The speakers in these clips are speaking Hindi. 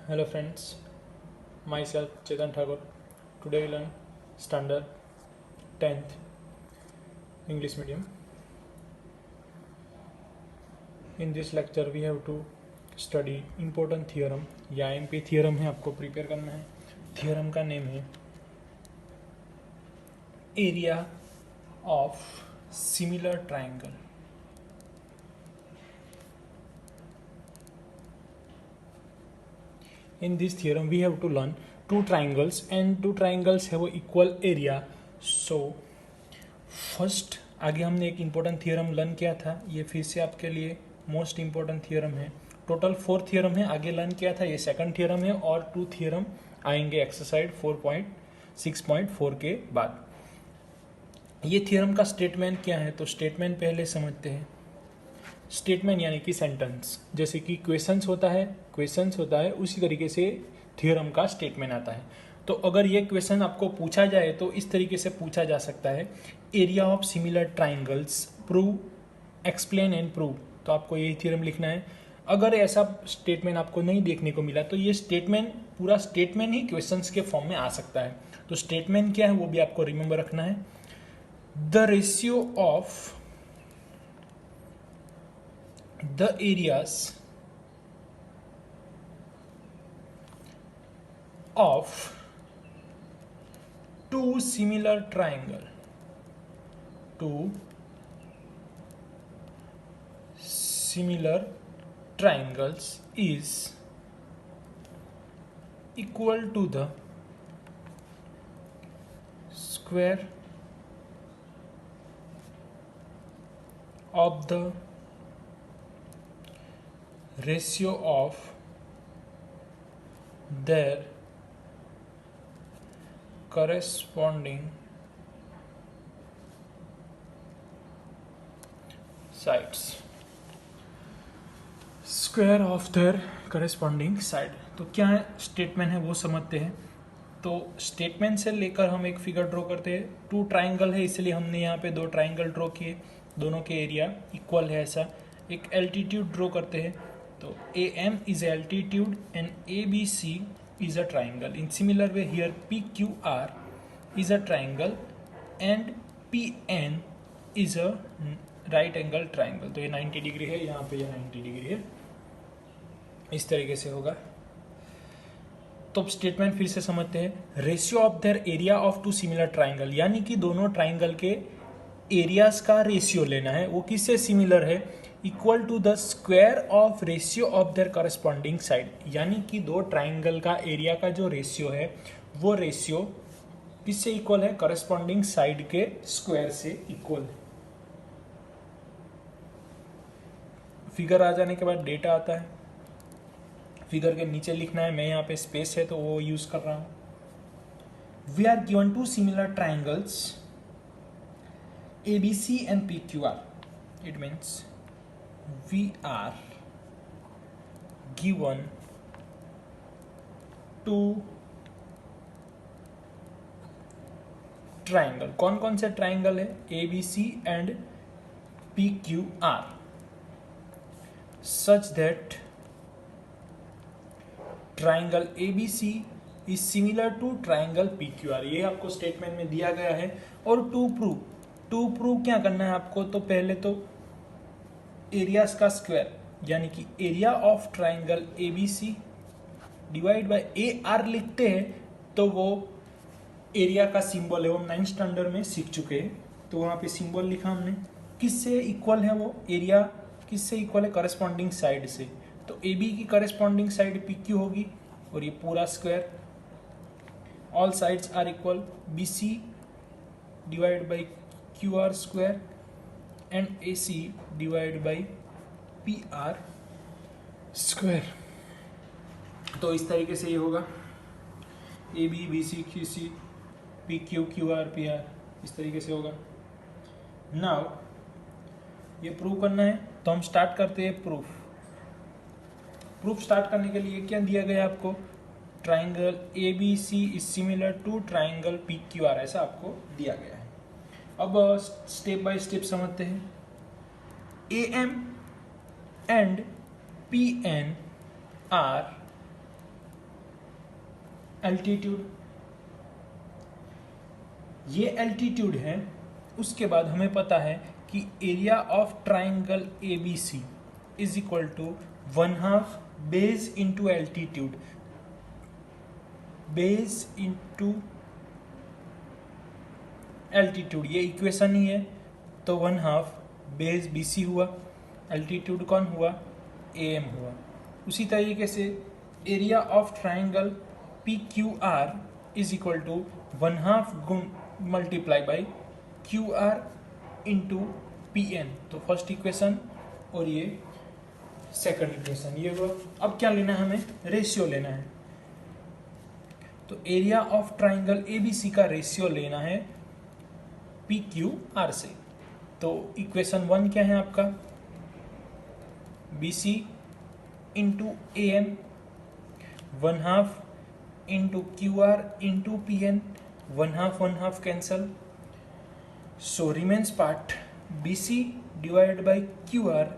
Hello friends, myself Chetan Thakur. Today we learn standard 10th English medium. In this lecture we have to study important theorem या एमपी theorem है, आपको प्रिपेयर करना है. Theorem का नेम है area of similar triangle. In this theorem we have to learn two triangles and two triangles have equal area. So first आगे हमने एक इम्पोर्टेंट थियरम लर्न किया था, ये फिर से आपके लिए मोस्ट इम्पोर्टेंट थियरम है. टोटल 4 थियरम है, आगे लर्न किया था, ये सेकंड थियरम है और 2 थियरम आएंगे एक्सरसाइज 4.6.4 के बाद. ये थियरम का स्टेटमेंट क्या है, तो स्टेटमेंट पहले समझते हैं. स्टेटमेंट यानी कि सेंटेंस, जैसे कि क्वेश्चंस होता है उसी तरीके से थ्योरम का स्टेटमेंट आता है. तो अगर ये क्वेश्चन आपको पूछा जाए तो इस तरीके से पूछा जा सकता है, area of similar triangles prove, explain and prove. तो आपको यही थ्योरम लिखना है. अगर ऐसा स्टेटमेंट आपको नहीं देखने को मिला तो ये स्टेटमेंट, पूरा स्टेटमेंट ही क्वेश्चंस के फॉर्म में आ सकता है. तो स्टेटमेंट क्या है वो भी आपको रिमेंबर रखना है. The ratio of the areas of two similar triangles is equal to the square of the ratio of their corresponding sides. Square of their corresponding side. तो क्या स्टेटमेंट है वो समझते हैं. तो स्टेटमेंट से लेकर हम एक फिगर ड्रॉ करते हैं. 2 ट्राइंगल है इसलिए हमने यहाँ पे 2 ट्राइंगल ड्रॉ किए, दोनों के एरिया इक्वल है. ऐसा एक एल्टीट्यूड ड्रॉ करते हैं. तो AM is altitude and ABC is a triangle. In similar way here PQR is a triangle and PN is a right angle triangle. तो ये 90 डिग्री है, यहाँ पे ये 90 डिग्री है. इस तरीके से होगा. तो स्टेटमेंट फिर से समझते हैं. Ratio of their area of 2 similar triangle, यानी कि दोनों ट्राइंगल के एरियाज का रेशियो लेना है. वो किससे सिमिलर है, equal to the square of ratio of their corresponding side. यानी कि 2 ट्राइंगल का एरिया का जो रेशियो है वो रेशियो किससे इक्वल है, करस्पॉन्डिंग साइड के स्क्वायर से इक्वल है. फिगर आ जाने के बाद डेटा आता है. फिगर के नीचे लिखना है, मैं यहाँ पे स्पेस है तो वो यूज कर रहा हूं. We are given 2 similar triangles ABC and PQR. It means we are given 2 triangle. कौन कौन से ट्राइंगल है, ABC and PQR, such that triangle ABC is similar to triangle PQR. ये आपको स्टेटमेंट में दिया गया है. और टू प्रूव क्या करना है आपको, तो पहले तो एरियाज का स्क्वायर यानी कि area of triangle ABC divide by AR लिखते हैं. तो वो एरिया का सिंबल है, वो 9th स्टैंडर्ड में सीख चुके हैं. तो वहाँ पे सिंबल लिखा हमने. किससे इक्वल है वो एरिया, किससे इक्वल है, करस्पॉन्डिंग साइड से. तो AB की करस्पॉन्डिंग साइड PQ होगी और ये पूरा square. All sides are equal, BC divide by QR square and AC divide by PR square. तो इस तरीके से ये होगा AB BC QC PQ QR PR, इस तरीके से होगा. नाउ ये प्रूव करना है तो हम स्टार्ट करते हैं प्रूफ स्टार्ट करने के लिए क्या दिया गया आपको, triangle ABC is similar to triangle PQR, ऐसा आपको दिया गया है. अब स्टेप बाय स्टेप समझते हैं. AM and PN are altitude, ये एल्टीट्यूड है। उसके बाद हमें पता है कि area of triangle A B C is equal to 1/2 base into altitude, base into altitude, ये इक्वेशन ही है। तो 1/2 बेस बी सी हुआ, एल्टीट्यूड कौन हुआ, ए एम हुआ। उसी तरीके से area of triangle P Q R is equal to 1/2 गुण multiply by Q R into P N. तो फर्स्ट इक्वेशन और ये सेकंड इक्वेशन, ये हुआ। अब क्या लेना है हमें, रेशियो लेना है। तो area of triangle A B C का रेशियो लेना है पी क्यू आर से। तो इक्वेशन 1 क्या है आपका, B C into A M 1/2 into Q R into P N, 1/2 cancel, so remains part B C divide by Q R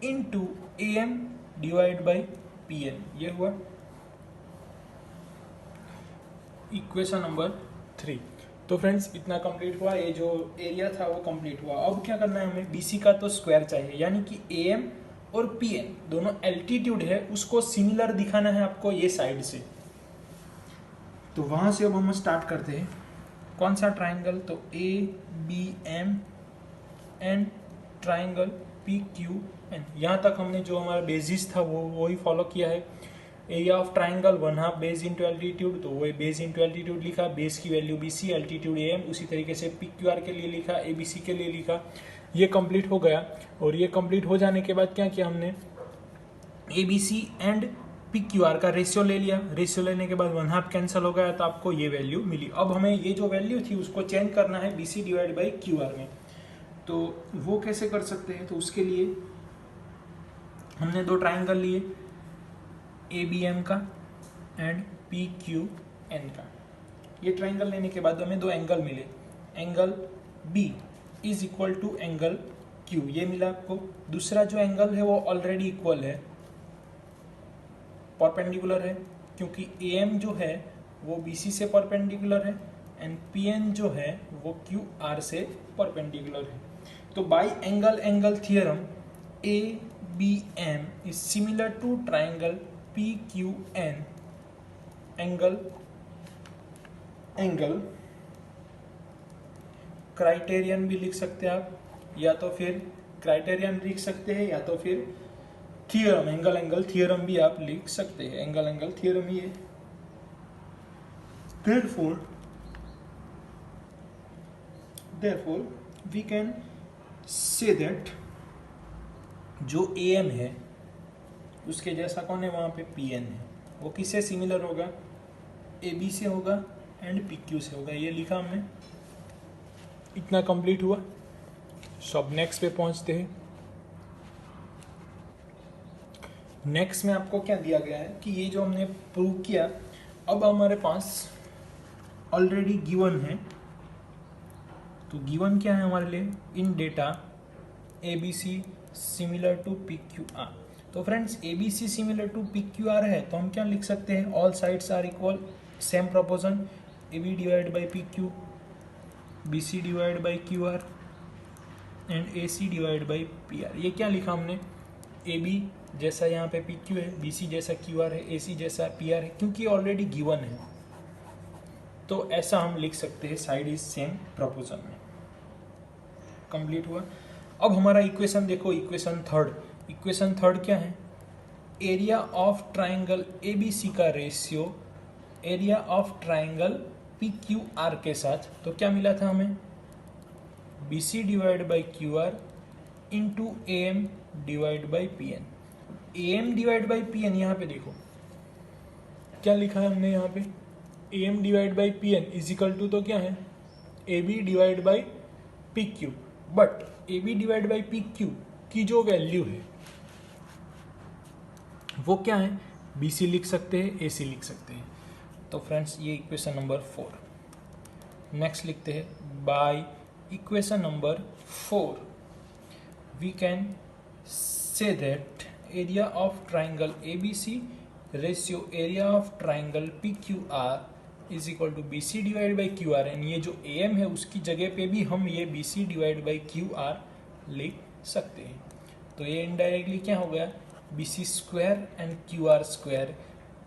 into A M divide by P N, ये हुआ इक्वेशन नंबर 3। तो फ्रेंड्स इतना कंप्लीट हुआ, ये जो एरिया था वो कंप्लीट हुआ। अब क्या करना है हमें, बीसी का तो स्क्वायर चाहिए, यानी कि एएम और पीएन दोनों एल्टीट्यूड है, उसको सिमिलर दिखाना है आपको ये साइड से। तो वहां से अब हम स्टार्ट करते हैं। कौन सा ट्राइंगल, तो A B M and triangle P Q N. यहाँ तक हमने जो हमारा बेसिस था वो ही फॉलो किया है। Area of triangle 1/2 base into altitude, तो वही बेस इंटू एल्टीट्यूड लिखा, बेस की value B C, altitude A M. उसी तरीके से पी क्यू आर के लिए लिखा, ए बी सी के लिए लिखा। ये कंप्लीट हो गया। और ये कंप्लीट हो जाने के बाद क्या किया हमने, A B C and P Q R का रेशियो ले लिया। रेशियो लेने के बाद 1/2 कैंसिल हो गया, तो आपको ये वैल्यू मिली। अब हमें ये जो वैल्यू थी उसको चेंज करना है B C divide by Q R में। तो वो कैसे कर सकते हैं, तो उसके लिए हमने दो ट्राइंगल लिए, ए बी एम का एंड पी क्यू एन का। ये ट्राइंगल लेने के बाद हमें दो एंगल मिले, angle B is equal to angle Q, ये मिला आपको। दूसरा जो एंगल है वो ऑलरेडी इक्वल है, परपेंडिकुलर है, क्योंकि ए एम जो है वो बी सी से परपेंडिकुलर है एंड पी एन जो है वो क्यू आर से परपेंडिकुलर है। तो by angle angle theorem A B M is similar to triangle P Q N, angle criterion भी लिख सकते हैं आप, या तो फिर क्राइटेरियन लिख सकते हैं, या तो फिर थियरम, एंगल थियरम भी आप लिख सकते हैं। एंगल थियरम ही है। therefore we can say that जो ए एम है उसके जैसा कौन है, वहाँ पे पी एन है, वो किससे सिमिलर होगा, ए बी से होगा एंड पी क्यू से होगा। ये लिखा हमने। इतना कंप्लीट हुआ। सब नेक्स्ट पे पहुँचते हैं। नेक्स्ट में आपको क्या दिया गया है कि ये जो हमने प्रूव किया, अब हमारे पास ऑलरेडी गिवन है। तो गिवन क्या है हमारे लिए, इन data A B C similar to P Q R. तो friends A B C similar to P Q R है, तो हम क्या लिख सकते हैं, all sides are equal, same proportion, A B divide by P Q, B C divide by Q R and A C divide by P R. ये क्या लिखा हमने, ए बी जैसा यहाँ पे पी क्यू है, बी सी जैसा क्यू आर है, ए सी जैसा पी आर है, क्योंकि ऑलरेडी गिवन है। तो ऐसा हम लिख सकते हैं, साइड इज सेम प्रोपोर्शन में। कंप्लीट हुआ। अब हमारा इक्वेशन देखो, इक्वेशन थर्ड क्या है, area of triangle A B C का ratio area of triangle P Q R के साथ। तो क्या मिला था हमें, B C divide by Q R into A M divide by P N. A M divide by P N, यहाँ पे देखो क्या लिखा है हमने यहाँ पे, A M divide by P N is equal to, तो क्या है, A B divide by P Q. But A B divide by P Q की जो वैल्यू है वो क्या है, बी सी लिख सकते हैं, ए सी लिख सकते हैं। तो फ्रेंड्स ये इक्वेशन नंबर 4। नेक्स्ट लिखते हैं, by equation number 4 we can say that area of triangle A B C ratio area of triangle P Q R is equal to B C divide by Q R, and ये जो ए एम है उसकी जगह पे भी हम ये B C divide by Q R लिख सकते हैं। तो ये इनडायरेक्टली क्या हो गया, B C square and Q R square,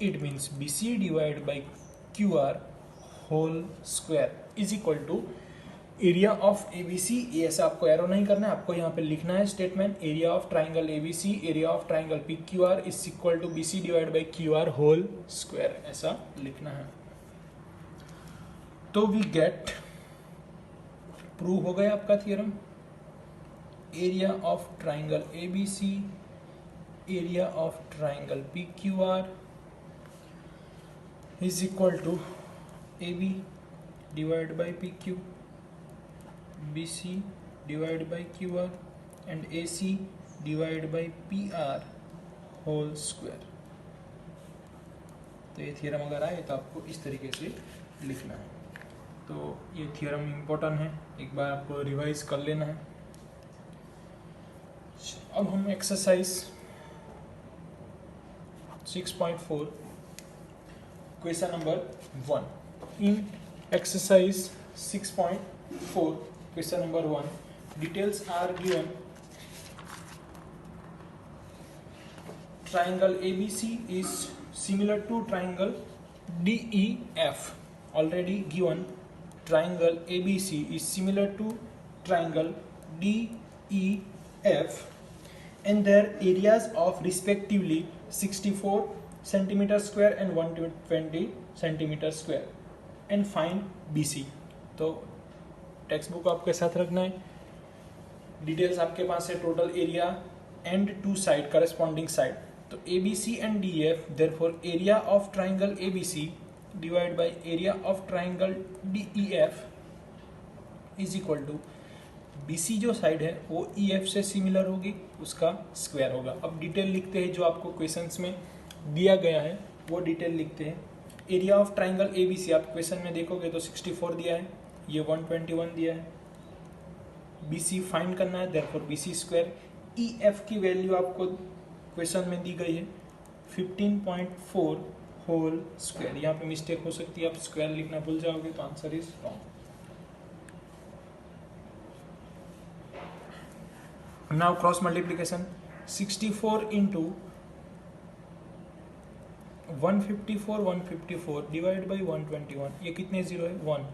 it means B C divide by Q R whole square is equal to area of ABC. ये ऐसा आपको एरो नहीं करना है, आपको यहाँ पे लिखना है statement, area of triangle ABC, area of triangle P Q R is equal to B C divide by Q R whole square, ऐसा लिखना है। तो वी गेट, प्रूव हो गया आपका theorem, area of triangle ABC, area of triangle P Q R is equal to A B divide by P Q, BC divided by QR and AC divided by PR whole square। तो ये थियरम अगर आए तो आपको इस तरीके से लिखना है। तो ये थियरम इम्पोर्टेंट है, एक बार आपको रिवाइज कर लेना है। अब हम exercise 6.4 question number 1। In exercise 6.4 question number 1, details are given, triangle ABC is similar to triangle DEF, already given triangle ABC is similar to triangle DEF and their areas of respectively 64 centimeter square and 120 centimeter square and find BC। तो टेक्स्ट बुक आपके साथ रखना है, डिटेल्स आपके पास है, total area and two side corresponding side. तो A B C and D F, therefore area of triangle A B C divide by area of triangle D E F is equal to B C जो साइड है वो ई एफ से सिमिलर होगी, उसका स्क्वायर होगा। अब डिटेल लिखते हैं, जो आपको क्वेश्चंस में दिया गया है वो डिटेल लिखते हैं। Area of triangle A B C आप क्वेश्चन में देखोगे तो 64 दिया है, ये 121 दिया है, बी सी फाइंड करना है, therefore B C square. E F की वैल्यू आपको क्वेश्चन में दी गई है 15.4 होल स्क्वायर। यहाँ पे मिस्टेक हो सकती है, आप स्क्वायर लिखना भूल जाओगे तो answer is wrong. Now cross multiplication, 64 into 154 divide by 121, ये कितने जीरो है 1,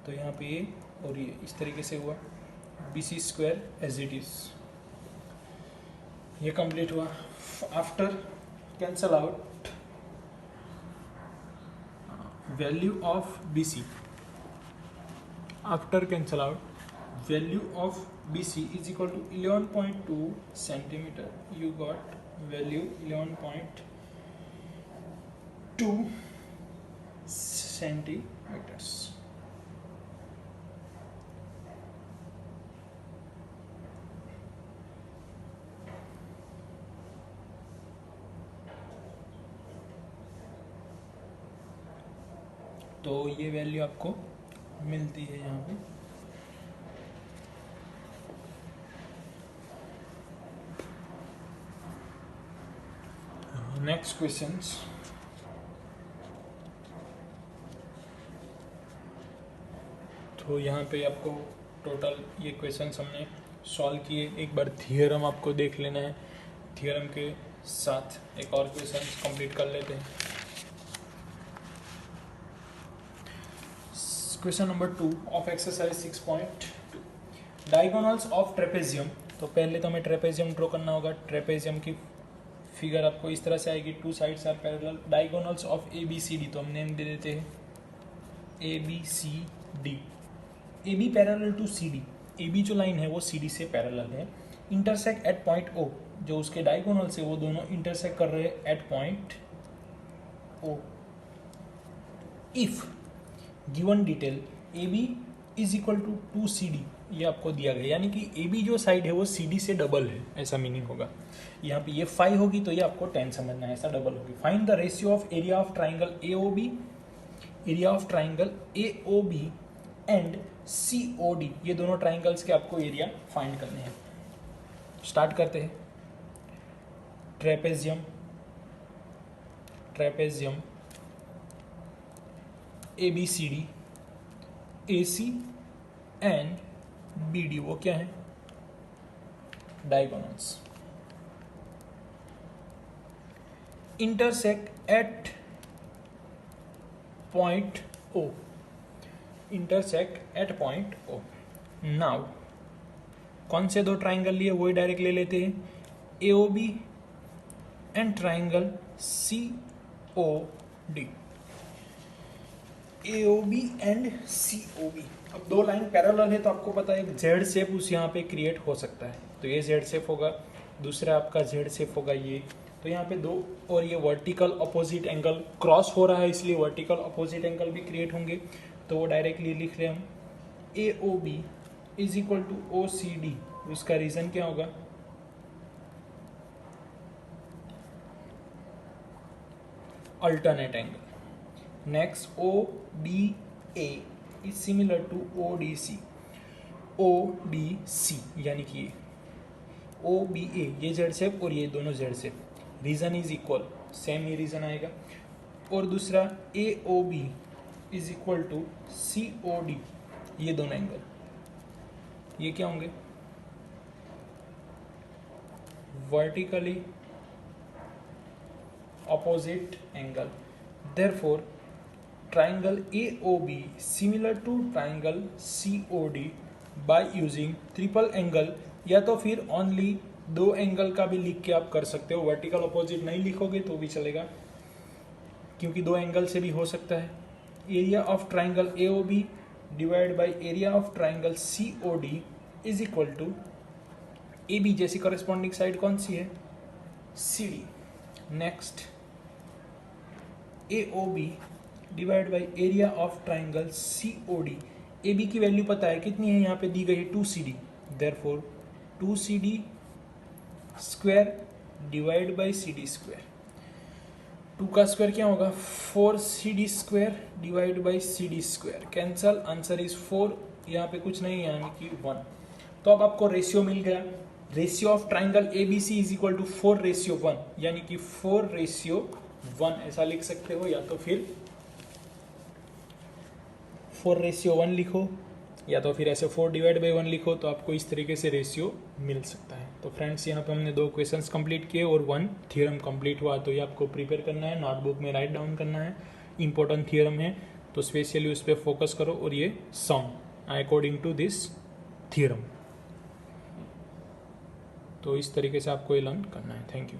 तो यहाँ पे ये और ये इस तरीके से हुआ, B C square as it is, ये कंप्लीट हुआ। After cancel out value of B C, after cancel out value of B C is equal to 11.2 centimetre, you got value 11.2 centimetres. तो ये वैल्यू आपको मिलती है यहाँ पे। नेक्स्ट क्वेश्चंस, तो यहाँ पे आपको टोटल ये क्वेश्चंस हमने सॉल्व किए। एक बार थियरम आपको देख लेना है, थियरम के साथ एक और क्वेश्चंस कंप्लीट कर लेते हैं। Question number 2 of exercise 6.2, diagonals of trapezium. तो पहले तो हमें ट्रेपेजियम ड्रॉ करना होगा। ट्रेपेजियम की फिगर आपको इस तरह से आएगी, two sides are parallel. Diagonals of A B C D, तो हम नेम दे देते हैं A B C D. A B parallel to C D, A B जो लाइन है वो सी डी से पैरेलल है। इंटरसेक्ट एट पॉइंट ओ, जो उसके डायगोनल से वो दोनों इंटरसेक्ट कर रहे हैं at point O. If given detail A B is equal to 2CD, ये आपको दिया गया, यानी कि ए बी जो साइड है वो सी डी से डबल है, ऐसा मीनिंग होगा। यहाँ पे ये 5 होगी तो ये आपको 10 समझना है, ऐसा डबल होगी। Find the ratio of area of triangle A O B, area of triangle A O B and C O D, ये दोनों ट्राइंगल्स के आपको एरिया फाइंड करने हैं। स्टार्ट करते हैं। Trapezium, trapezium, ABCD, AC and BD, वो क्या है? Diagonals. Intersect at point O, intersect at point O। Now कौन से दो ट्राइंगल लिए वही डायरेक्ट ले लेते हैं, AOB and triangle COD। AOB and COB, अब दो लाइन पैरेलल है तो आपको पता है एक जेड शेप उस यहाँ पे क्रिएट हो सकता है, तो ये जेड शेप होगा, दूसरा आपका जेड शेप होगा ये, तो यहाँ पे दो, और ये वर्टिकल अपोजिट एंगल क्रॉस हो रहा है इसलिए वर्टिकल अपोजिट एंगल भी क्रिएट होंगे, तो वो डायरेक्टली लिख रहे हम AOB is equal to OCD। उसका रीजन क्या होगा, alternate angle. Next ODA is similar to ODC, ODC यानी कि OBA, ये जेड शेप और ये दोनों Z shape, reason is equal, same ये रीजन आएगा। और दूसरा AOB is equal to COD, ये दोनों एंगल, ये क्या होंगे, vertically opposite angle. Therefore triangle AOB similar to triangle COD by using triple angle, या तो फिर ओनली दो एंगल का भी लिख के आप कर सकते हो, वर्टिकल अपोजिट नहीं लिखोगे तो भी चलेगा क्योंकि दो एंगल से भी हो सकता है। Area of triangle AOB divide by area of triangle COD is equal to AB जैसी करस्पॉन्डिंग साइड कौन सी है, CD। Next AOB divide by area of triangle COD, AB की वैल्यू पता है कितनी है, यहाँ पे दी गई है 2CD, therefore 2CD square divide by CD square, 2 का स्क्वायर क्या होगा 4CD square divide by CD square, cancel, answer is 4, यहाँ पे कुछ नहीं है यानी कि 1। तो अब आपको रेशियो मिल गया, ratio of triangle ABC is equal to 4:1, यानी कि 4:1 ऐसा लिख सकते हो, या तो फिर 4:1 लिखो, या तो फिर ऐसे 4/1 लिखो, तो आपको इस तरीके से रेशियो मिल सकता है। तो फ्रेंड्स यहाँ पे हमने 2 क्वेश्चंस कंप्लीट किए और 1 थ्योरम कंप्लीट हुआ, तो ये आपको प्रिपेयर करना है, नोटबुक में राइट डाउन करना है, इंपॉर्टेंट थ्योरम है तो स्पेशली उस पर फोकस करो और ये सम अकॉर्डिंग टू दिस थ्योरम, तो इस तरीके से आपको ये लर्न करना है। Thank you.